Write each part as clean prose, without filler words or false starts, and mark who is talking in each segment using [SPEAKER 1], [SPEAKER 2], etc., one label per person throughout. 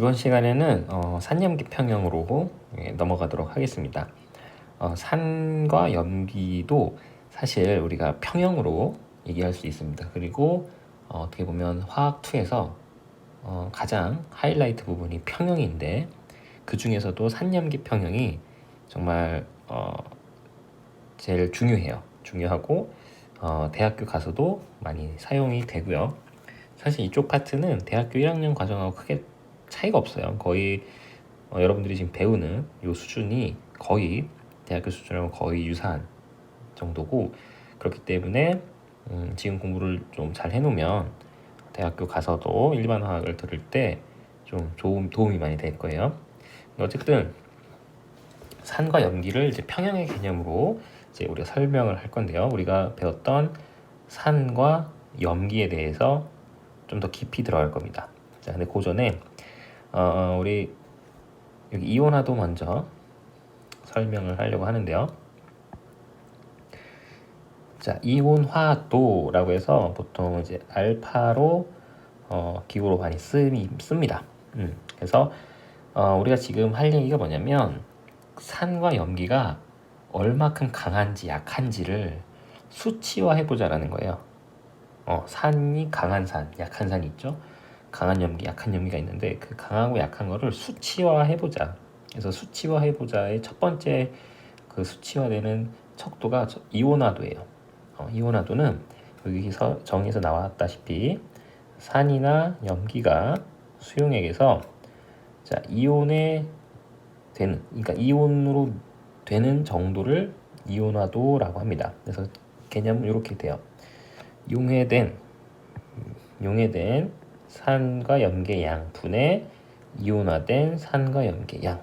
[SPEAKER 1] 이번 시간에는 산염기 평형으로 넘어가도록 하겠습니다. 산과 염기도 사실 우리가 평형으로 얘기할 수 있습니다. 그리고 어떻게 보면 화학2에서 가장 하이라이트 부분이 평형인데 그 중에서도 산염기 평형이 정말 제일 중요하고 대학교 가서도 많이 사용이 되고요. 사실 이쪽 파트는 대학교 1학년 과정하고 크게 차이가 없어요. 거의 여러분들이 지금 배우는 이 수준이 거의 대학교 수준하고 거의 유사한 정도고, 그렇기 때문에 지금 공부를 좀 잘 해놓으면 대학교 가서도 일반 화학을 들을 때 좀 도움이 많이 될 거예요. 어쨌든 산과 염기를 이제 평형의 개념으로 이제 우리가 설명을 할 건데요. 우리가 배웠던 산과 염기에 대해서 좀 더 깊이 들어갈 겁니다. 자, 근데 그 전에 우리 여기 이온화도 먼저 설명을 하려고 하는데요. 자, 이온화도라고 해서 보통 이제 알파로 기호로 많이 씁니다. 그래서 우리가 지금 할 얘기가 뭐냐면 산과 염기가 얼마큼 강한지 약한지를 수치화해 보자라는 거예요. 산이 강한 산, 약한 산이 있죠. 강한 염기, 약한 염기가 있는데 그 강하고 약한 거를 수치화해 보자. 그래서 수치화해 보자의 첫 번째 그 수치화되는 척도가 이온화도예요. 이온화도는 여기서 정의에서 나왔다시피 산이나 염기가 수용액에서 자, 그러니까 이온으로 되는 정도를 이온화도라고 합니다. 그래서 개념은 이렇게 돼요. 용해된 산과 염계 양 분의 이온화된 산과 염계 양.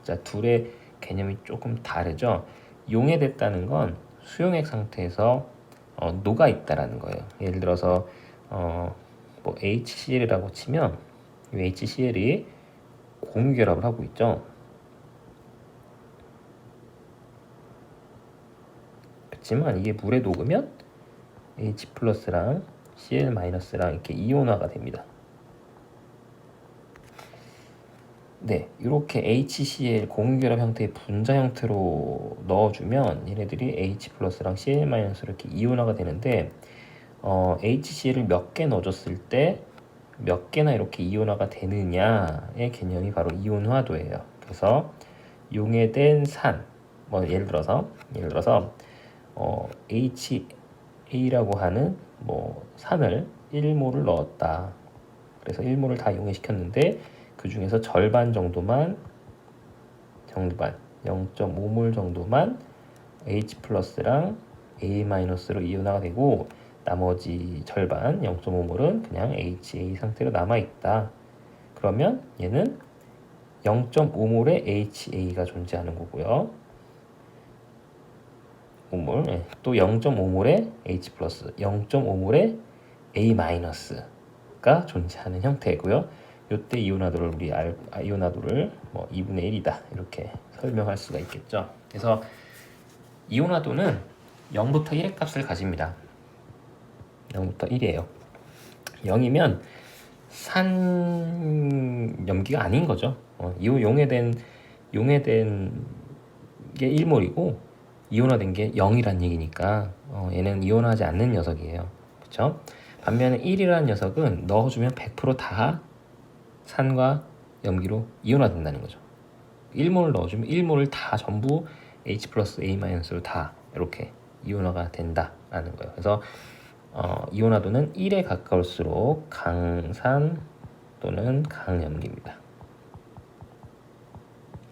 [SPEAKER 1] 자, 둘의 개념이 조금 다르죠. 용해됐다는 건 수용액 상태에서 녹아 있다라는 거예요. 예를 들어서 뭐 HCl이라고 치면 이 HCl이 공유결합을 하고 있죠. 그렇지만 이게 물에 녹으면 H 플러스랑 Cl 마이너스랑 이렇게 이온화가 됩니다. 네, 이렇게 HCl 공유결합 형태의 분자 형태로 넣어주면 얘네들이 H 플러스랑 Cl 마이너스로 이렇게 이온화가 되는데 HCl을 몇 개 넣어줬을 때 몇 개나 이렇게 이온화가 되느냐의 개념이 바로 이온화도예요. 그래서 용해된 산, 뭐 예를 들어서 HA라고 하는 뭐 산을 1몰을 넣었다. 그래서 1몰을 다 용해시켰는데 그 중에서 절반 정도만 0.5몰 정도만 H 플러스랑 A 마이너스로 이온화가 되고 나머지 절반 0.5몰은 그냥 HA 상태로 남아있다. 그러면 얘는 0.5몰의 HA가 존재하는 거고요. 5몰, 또 0.5몰의 H 플러스, 0.5몰의 A 마이너스가 존재하는 형태고요. 이때 이온화도를 이온화도를 뭐 2분의 1이다 이렇게 설명할 수가 있겠죠. 그래서 이온화도는 0부터 1의 값을 가집니다. 0부터 1이에요. 0이면 산염기가 아닌 거죠. 용해된 게 1몰이고 이온화된 게 0이란 얘기니까 얘는 이온화하지 않는 녀석이에요. 그렇죠? 반면에 1이라는 녀석은 넣어주면 100%다 산과 염기로 이온화된다는 거죠. 1몰을 넣어주면 1몰을 다 전부 H 플러스 A 마이너스로 다 이렇게 이온화가 된다라는 거예요. 그래서 이온화도는 1에 가까울수록 강산 또는 강염기입니다.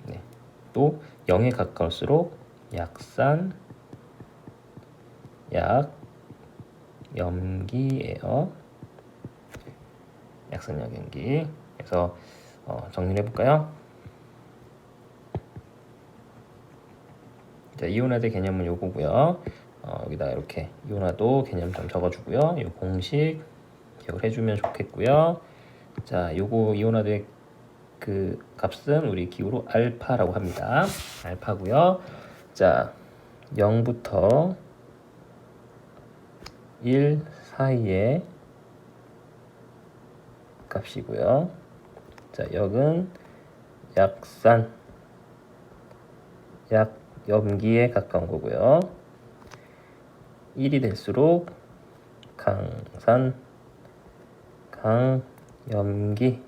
[SPEAKER 1] 네. 또 0에 가까울수록 약산, 약염기예요. 약산, 약염기. 그래서 정리를 해볼까요? 자, 이온화도 개념은 요거고요. 여기다 이렇게 이온화도 개념 좀 적어주고요. 이 공식 기억을 해주면 좋겠고요. 자, 요거 이온화도의 그 값은 우리 기호로 알파라고 합니다. 알파고요. 자, 0부터 1 사이의 값이고요. 자, 역은 약산, 약염기에 가까운 거고요. 1이 될수록 강산, 강염기라고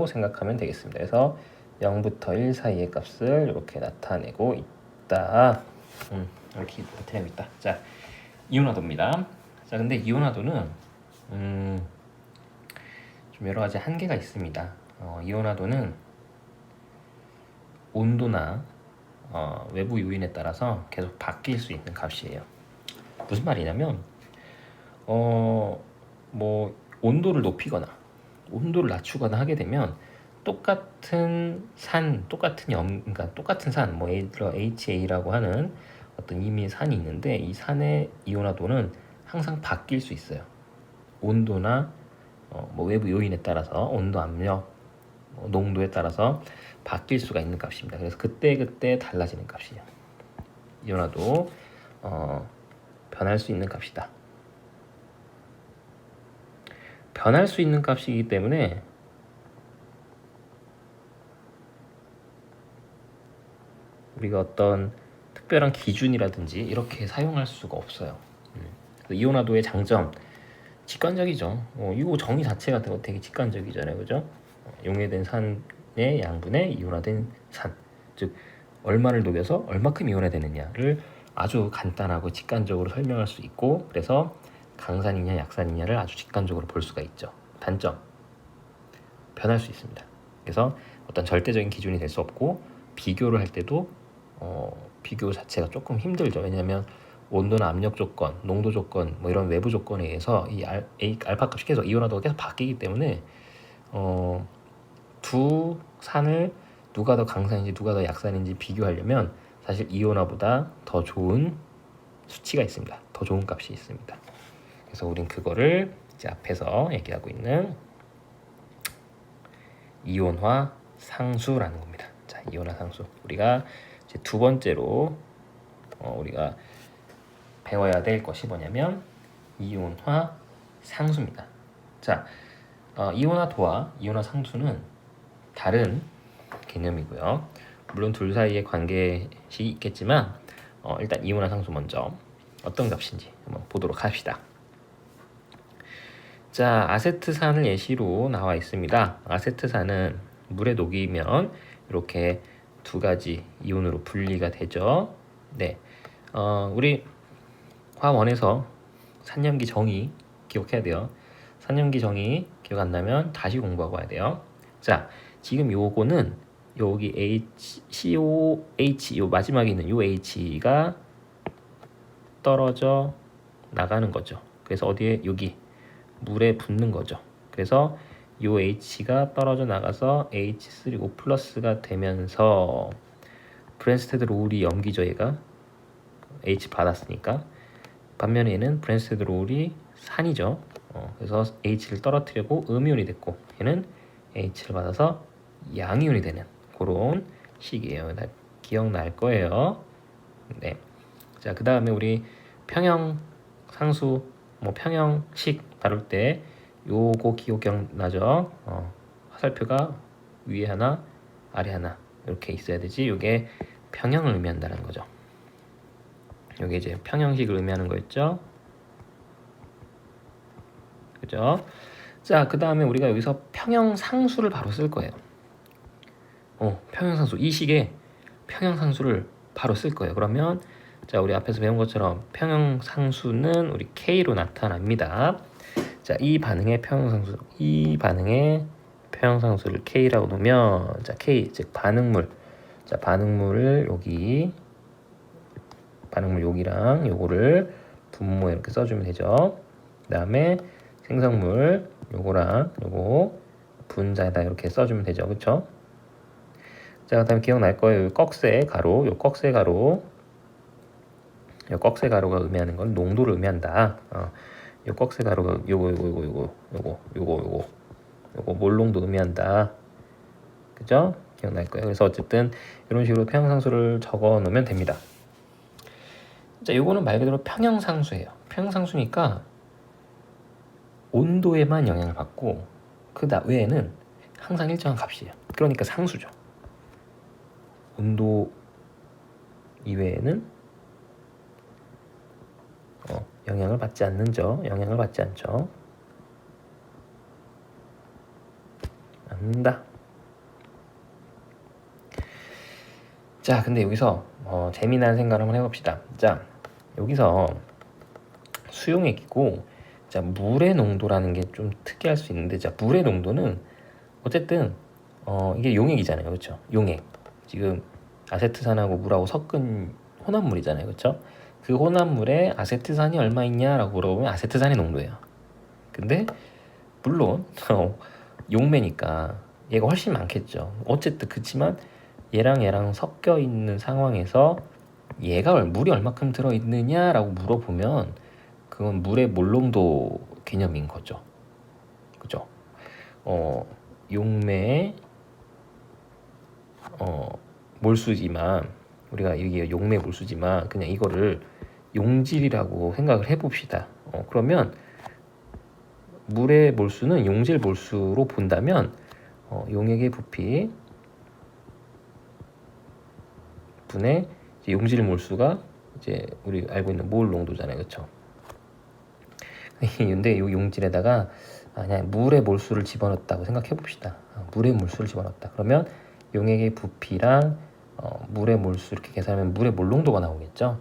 [SPEAKER 1] 생각하면 되겠습니다. 그래서 0부터 1 사이의 값을 이렇게 나타내고 있다. 이렇게 나타내고 있다. 자, 이온화도입니다. 자, 근데 이온화도는 좀 여러 가지 한계가 있습니다. 이온화도는 온도나 외부 요인에 따라서 계속 바뀔 수 있는 값이에요. 무슨 말이냐면 뭐 온도를 높이거나 온도를 낮추거나 하게 되면 똑같은 그러니까 똑같은 산, 뭐 예를 들어 HA라고 하는 어떤 이미 산이 있는데 이 산의 이온화도는 항상 바뀔 수 있어요. 온도나 뭐 외부 요인에 따라서 온도, 압력, 농도에 따라서 바뀔 수가 있는 값입니다. 그래서 그때 달라지는 값이에요. 이온화도 변할 수 있는 값이다. 변할 수 있는 값이기 때문에 우리가 어떤 특별한 기준이라든지 이렇게 사용할 수가 없어요. 이온화도의 장점, 직관적이죠. 이거 정의 자체가 되게 직관적이잖아요, 그죠? 용해된 산의 양분의 이온화된 산, 즉 얼마를 녹여서 얼마큼 이온화되느냐를 아주 간단하고 직관적으로 설명할 수 있고, 그래서 강산이냐 약산이냐를 아주 직관적으로 볼 수가 있죠. 단점, 변할 수 있습니다. 그래서 어떤 절대적인 기준이 될 수 없고 비교를 할 때도 비교 자체가 조금 힘들죠. 왜냐하면 온도나 압력 조건, 농도 조건, 뭐 이런 외부 조건에 의해서 이 알파 값이 계속 이온화도가 계속 바뀌기 때문에 두 산을 누가 더 강산인지 누가 더 약산인지 비교하려면 사실 이온화보다 더 좋은 수치가 있습니다. 더 좋은 값이 있습니다. 그래서 우린 그거를 이제 앞에서 얘기하고 있는 이온화 상수라는 겁니다. 자, 이온화 상수. 우리가 이제 두 번째로 우리가 배워야 될 것이 뭐냐면 이온화 상수입니다. 자, 이온화도와 이온화 상수는 다른 개념이고요. 물론 둘 사이의 관계시 있겠지만 일단 이온화 상수 먼저 어떤 값인지 한번 보도록 합시다. 자, 아세트산을 예시로 나와 있습니다. 아세트산은 물에 녹이면 이렇게 두 가지 이온으로 분리가 되죠. 네, 우리 화원에서 산염기 정의 기억해야 돼요. 산염기 정의 기억 안 나면 다시 공부하고 와야 돼요. 자, 지금 요거는 여기 COH 요 마지막에 있는 요 H가 떨어져 나가는 거죠. 그래서 어디에 여기 물에 붙는 거죠. 그래서 요 H가 떨어져 나가서 H3O 플러스가 되면서 브랜스테드 로울이 염기죠. 얘가 H 받았으니까. 반면에 얘는 브랜스테드 로울이 산이죠. 그래서 H를 떨어뜨리고 음이온이 됐고 얘는 H를 받아서 양이온이 되는 그런 식이에요. 기억날 거예요. 네. 자, 그 다음에 우리 평형 상수, 뭐 평형식 다룰 때 요거 기억나죠? 화살표가 위에 하나, 아래 하나 이렇게 있어야 되지. 요게 평형을 의미한다는 거죠. 요게 이제 평형식을 의미하는 거였죠. 그죠? 자, 그 다음에 우리가 여기서 평형상수를 바로 쓸 거예요. 평형상수. 이 식에 평형상수를 바로 쓸 거예요. 그러면 자, 우리 앞에서 배운 것처럼 평형상수는 우리 K로 나타납니다. 자, 이 반응의 평형상수를 K라고 놓으면 자, K 즉 반응물. 자, 반응물을 반응물 여기랑 요거를 분모에 이렇게 써주면 되죠. 그 다음에 생성물 요거랑 요거 분자에다 이렇게 써주면 되죠. 그쵸? 자, 그 다음에 기억날 거예요. 요 꺽쇠 가로, 요 꺽쇠 가로가 의미하는 건 농도를 의미한다. 요 꺽쇠 가로가 요거 몰농도 의미한다. 그죠? 기억날 거예요. 그래서 어쨌든 이런 식으로 평형상수를 적어 놓으면 됩니다. 자, 요거는 말 그대로 평형상수예요. 평형상수니까 온도에만 영향을 받고 그 외에는 항상 일정한 값이에요. 그러니까 상수죠. 온도 이외에는 영향을 받지 않죠. 않는다. 자, 근데 여기서 재미난 생각을 한번 해봅시다. 자, 여기서 수용액이고, 자, 물의 농도라는 게 좀 특이할 수 있는데, 자, 물의 농도는 어쨌든 이게 용액이잖아요, 그렇죠? 용액. 지금 아세트산하고 물하고 섞은 혼합물이잖아요, 그렇죠? 그 혼합물에 아세트산이 얼마 있냐라고 물어보면 아세트산의 농도예요. 근데 물론 용매니까 얘가 훨씬 많겠죠. 어쨌든 그치만 얘랑 섞여 있는 상황에서 얘가 물이 얼마큼 들어 있느냐라고 물어보면 그건 물의 몰농도 개념인 거죠. 그죠? 용매의 몰수지만 우리가 이게 용매 몰수지만 그냥 이거를 용질이라고 생각을 해봅시다. 그러면 물의 몰수는 용질 몰수로 본다면 용액의 부피 분의 용질 몰수가 이제 우리 알고 있는 몰 농도잖아요, 그렇죠? 근데 이 용질에다가 그냥 물의 몰수를 집어넣었다고 생각해 봅시다. 물의 몰수를 집어넣었다. 그러면 용액의 부피랑 물의 몰수 이렇게 계산하면 물의 몰 농도가 나오겠죠.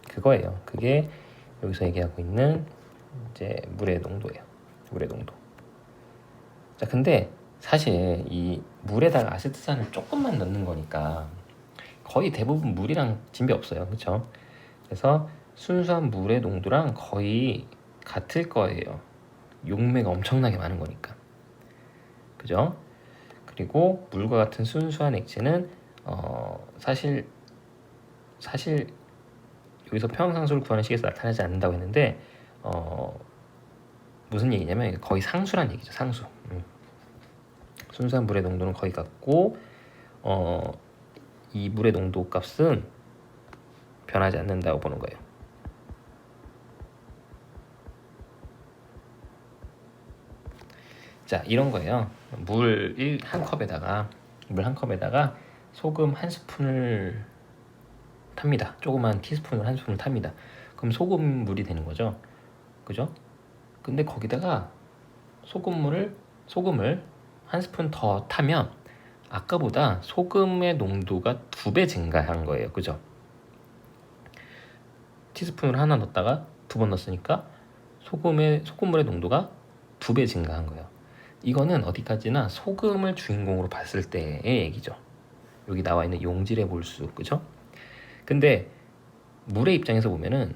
[SPEAKER 1] 그거예요. 그게 여기서 얘기하고 있는 이제 물의 농도예요. 물의 농도. 자, 근데 사실 이 물에다가 아세트산을 조금만 넣는 거니까 거의 대부분 물이랑 진배 없어요, 그렇죠? 그래서 순수한 물의 농도랑 거의 같을 거예요. 용매가 엄청나게 많은 거니까, 그죠? 그리고 물과 같은 순수한 액체는 사실 여기서 평형상수를 구하는 식에서 나타나지 않는다고 했는데 무슨 얘기냐면 거의 상수란 얘기죠. 상수. 순수한 물의 농도는 거의 같고 이 물의 농도 값은 변하지 않는다고 보는 거예요. 자, 이런 거예요. 물 한 컵에다가 소금 한 스푼을 탑니다. 조그만 티스푼을 한 스푼을 탑니다. 그럼 소금물이 되는 거죠. 그죠? 근데 거기다가 소금을 한 스푼 더 타면 아까보다 소금의 농도가 2배 증가한 거예요. 그죠? 티스푼을 하나 넣었다가 2번 넣었으니까 소금물의 농도가 2배 증가한 거예요. 이거는 어디까지나 소금을 주인공으로 봤을 때의 얘기죠. 여기 나와 있는 용질의 몰수, 그죠? 근데 물의 입장에서 보면은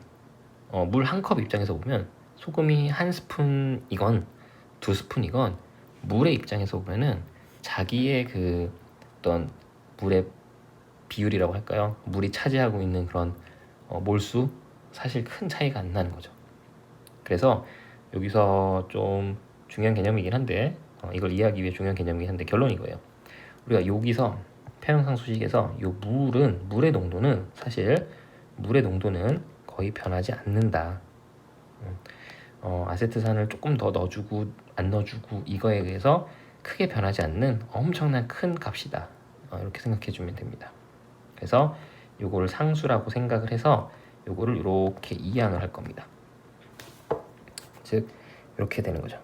[SPEAKER 1] 물 한 컵 입장에서 보면 소금이 한 스푼이건 2스푼이건 물의 입장에서 보면은 자기의 그 어떤 물의 비율이라고 할까요? 물이 차지하고 있는 그런 몰수 사실 큰 차이가 안 나는 거죠. 그래서 여기서 좀 중요한 개념이긴 한데 이걸 이해하기 위해 중요한 개념이긴 한데 결론이 이거예요. 우리가 여기서 평형상수식에서 이 물의 농도는 사실 물의 농도는 거의 변하지 않는다. 아세트산을 조금 더 넣어주고 안 넣어주고 이거에 의해서 크게 변하지 않는 엄청난 큰 값이다. 이렇게 생각해 주면 됩니다. 그래서 요거를 상수라고 생각을 해서 요거를 이렇게 이항을 할 겁니다. 즉 이렇게 되는 거죠.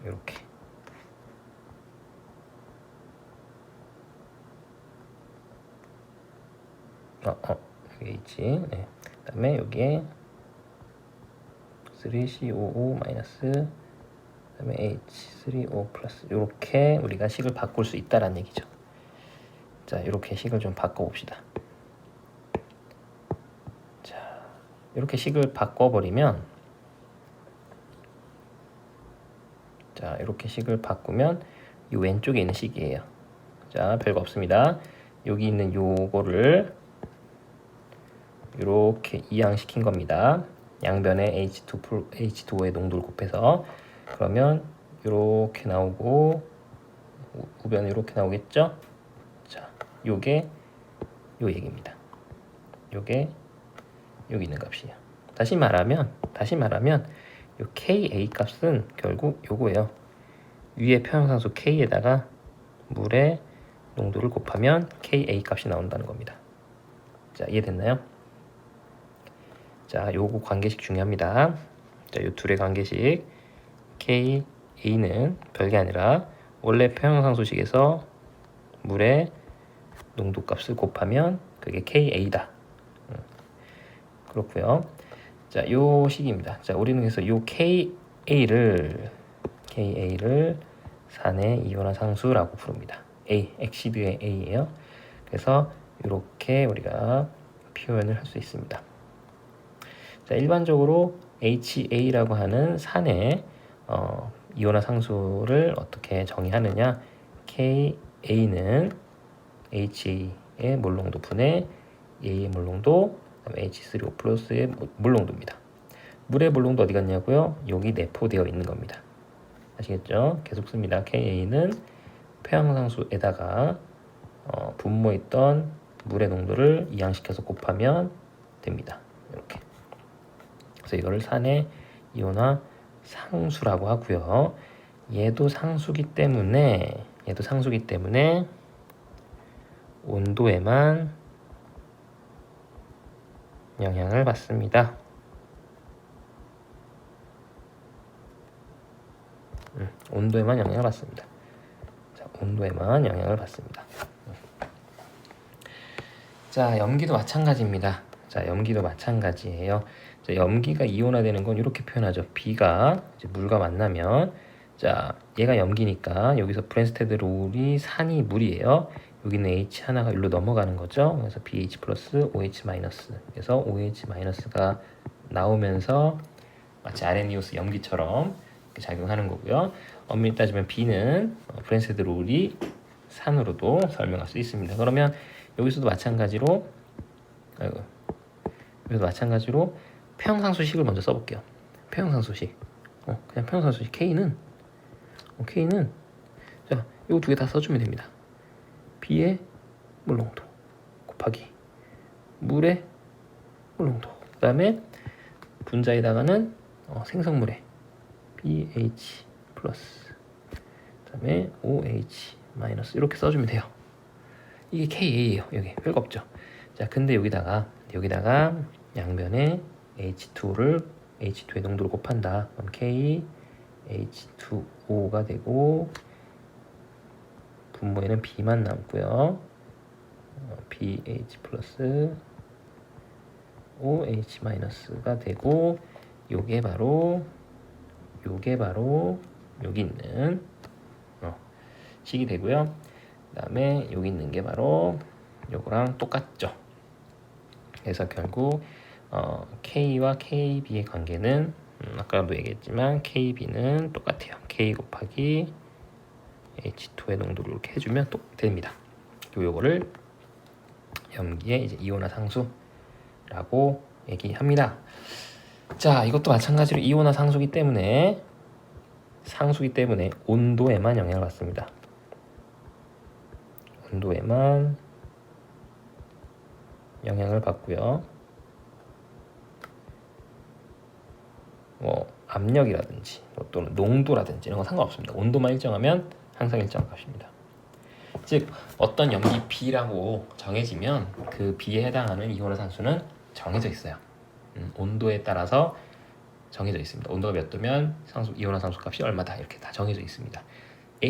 [SPEAKER 1] 이렇게. 여기 있지. 네. 그다음에 여기에 3COO 마이너스 그다음에 H3O 플러스 이렇게 우리가 식을 바꿀 수 있다라는 얘기죠. 자, 이렇게 식을 좀 바꿔봅시다. 자, 이렇게 식을 바꿔버리면 자, 이렇게 식을 바꾸면 이 왼쪽에 있는 식이에요. 자, 별거 없습니다. 여기 있는 요거를 이렇게 이항시킨 겁니다. 양변에 H2O의 농도를 곱해서 그러면 이렇게 나오고 우변은 이렇게 나오겠죠? 자, 요게 요 얘기입니다. 요게 여기 있는 값이에요. 다시 말하면 요 Ka 값은 결국 요거예요. 위에 평형상수 K에다가 물의 농도를 곱하면 Ka 값이 나온다는 겁니다. 자, 이해됐나요? 자, 요거 관계식 중요합니다. 자, 요 둘의 관계식 Ka는 별게 아니라 원래 평형상수식에서 물의 농도 값을 곱하면 그게 Ka다. 그렇고요. 자, 요 식입니다. 자, 우리는 그래서 요 Ka를 산의 이온화 상수라고 부릅니다. A, 엑시드의 A예요. 그래서 이렇게 우리가 표현을 할 수 있습니다. 자, 일반적으로 HA라고 하는 산의 이온화 상수를 어떻게 정의하느냐? KA는 HA의 몰농도 분의 A의 몰농도, 그다음에 H3O 플러스의 몰농도입니다. 물의 몰농도 어디 갔냐고요? 여기 내포되어 있는 겁니다. 아시겠죠? 계속 씁니다. KA는 폐양상수에다가 분모에 있던 물의 농도를 이항시켜서 곱하면 됩니다. 이렇게. 그래서 이거를 산의 이온화 상수라고 하고요. 얘도 상수기 때문에 온도에만 영향을 받습니다. 온도에만 영향을 받습니다. 자, 온도에만 영향을 받습니다. 자, 염기도 마찬가지입니다. 자, 염기도 마찬가지예요. 자, 염기가 이온화되는 건 이렇게 표현하죠. B가 이제 물과 만나면, 자, 얘가 염기니까 여기서 브랜스테드 롤이 산이 물이에요. 여기는 H 하나가 일로 넘어가는 거죠. 그래서 BH 플러스 OH 마이너스. 그래서 OH 마이너스가 나오면서 마치 아레니우스 염기처럼 작용하는 거고요. 엄밀히 따지면 B는 브랜스테드 롤이 산으로도 설명할 수 있습니다. 그러면 여기서도 마찬가지로 평형상수식을 먼저 써볼게요. 평형상수식. 그냥 평형상수식 K는 자, 이거 두 개 다 써주면 됩니다. B의 물농도 곱하기 물의 물농도. 그 다음에 분자에다가는 생성물의 BH 플러스, 그 다음에 OH 마이너스 이렇게 써주면 돼요. 이게 KA예요. 여기 별거 없죠. 자, 근데 여기다가 양변에 H2의 농도를 곱한다. 그럼 KH2O가 되고 분모에는 B만 남고요. BH 플러스 OH 마이너스가 되고 요게 바로 여기 있는 식이 되고요. 그 다음에 여기 있는 게 바로 요거랑 똑같죠. 그래서 결국 K와 KB의 관계는 아까도 얘기했지만 KB는 똑같아요. K 곱하기 H2의 농도를 이렇게 해주면 또 됩니다. 요거를 염기의 이제 이온화 상수라고 얘기합니다. 자, 이것도 마찬가지로 이온화 상수기 때문에 온도에만 영향을 받습니다. 온도에만 영향을 받고요. 압력이라든지 또는 농도라든지 이런 건 상관없습니다. 온도만 일정하면 항상 일정한 값입니다. 즉 어떤 염기 B라고 정해지면 그 B에 해당하는 이온화 상수는 정해져 있어요. 온도에 따라서 정해져 있습니다. 온도가 몇 도면 이온화 상수 값이 얼마다 이렇게 다 정해져 있습니다.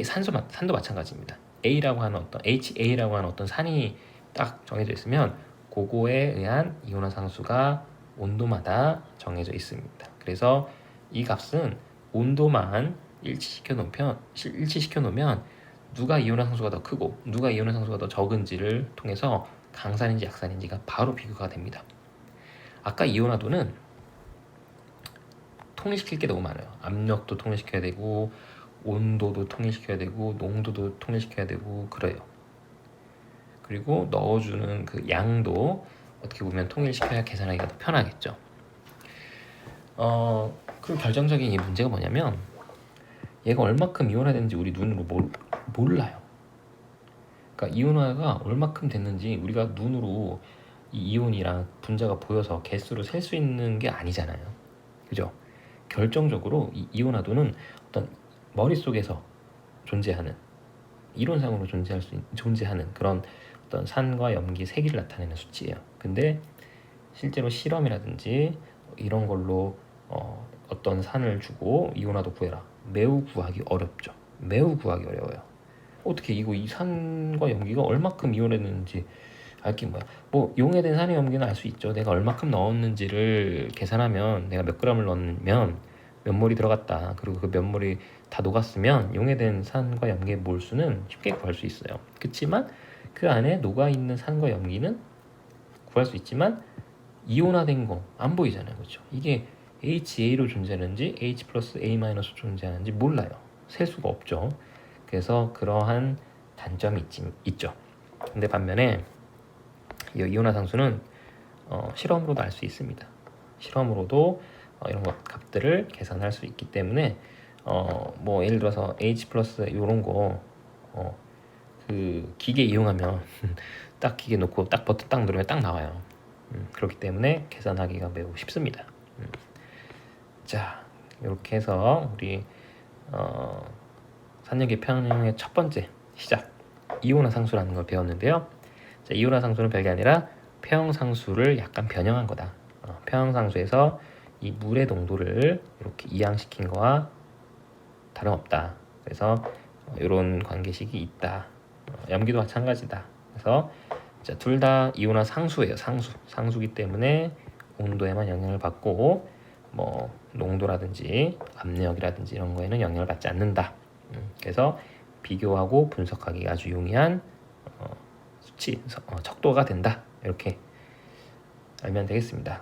[SPEAKER 1] 산도 마찬가지입니다. HA라고 하는 어떤 산이 딱 정해져 있으면 그거에 의한 이온화 상수가 온도마다 정해져 있습니다. 그래서 이 값은 온도만 일치시켜 놓으면 누가 이온화 상수가 더 크고 누가 이온화 상수가 더 적은지를 통해서 강산인지 약산인지가 바로 비교가 됩니다. 아까 이온화도는 통일시킬 게 너무 많아요. 압력도 통일시켜야 되고 온도도 통일시켜야 되고 농도도 통일시켜야 되고 그래요. 그리고 넣어주는 그 양도 어떻게 보면 통일시켜야 계산하기가 더 편하겠죠. 그리고 결정적인 이 문제가 뭐냐면 얘가 얼마큼 이온화되는지 우리 눈으로 몰라요. 그러니까 이온화가 얼마큼 됐는지 우리가 눈으로 이 이온이랑 분자가 보여서 개수를 셀 수 있는 게 아니잖아요. 그죠? 결정적으로 이 이온화도는 어떤 머릿속에서 존재하는 이론상으로 존재하는 그런 어떤 산과 염기 세기를 나타내는 수치예요. 근데 실제로 실험이라든지 이런 걸로 어떤 산을 주고 이온화도 구해라. 매우 구하기 어렵죠. 매우 구하기 어려워요. 어떻게 이 산과 염기가 얼마큼 이온했는지 알게 뭐야. 뭐 용해된 산의 염기는 알 수 있죠. 내가 얼마큼 넣었는지를 계산하면 내가 몇 g을 넣으면 몇 몰이 들어갔다. 그리고 그 몇 몰이 다 녹았으면 용해된 산과 염기의 몰수는 쉽게 구할 수 있어요. 그렇지만 그 안에 녹아있는 산과 염기는 구할 수 있지만 이온화된 거 안 보이잖아요. 그렇죠? 이게 HA로 존재하는지 H 플러스 A 마이너스 존재하는지 몰라요. 셀 수가 없죠. 그래서 그러한 단점이 있죠. 근데 반면에 이 이온화상수는 실험으로도 알 수 있습니다. 실험으로도 이런 값들을 계산할 수 있기 때문에 뭐 예를 들어서 H 플러스 이런 거 그 기계 이용하면 딱 기계 놓고 딱 버튼 딱 누르면 딱 나와요. 그렇기 때문에 계산하기가 매우 쉽습니다. 자, 이렇게 해서 우리 산염기 평형의 첫 번째 시작 이온화상수라는 걸 배웠는데요. 자, 이온화상수는 별게 아니라 평형상수를 약간 변형한 거다. 평형상수에서 이 물의 농도를 이렇게 이항시킨 거와 다름없다. 그래서 이런 관계식이 있다. 염기도 마찬가지다. 그래서 둘 다 이온화 상수예요. 상수기 때문에 온도에만 영향을 받고 뭐 농도라든지 압력이라든지 이런 거에는 영향을 받지 않는다. 그래서 비교하고 분석하기 아주 용이한 수치, 척도가 된다. 이렇게 알면 되겠습니다.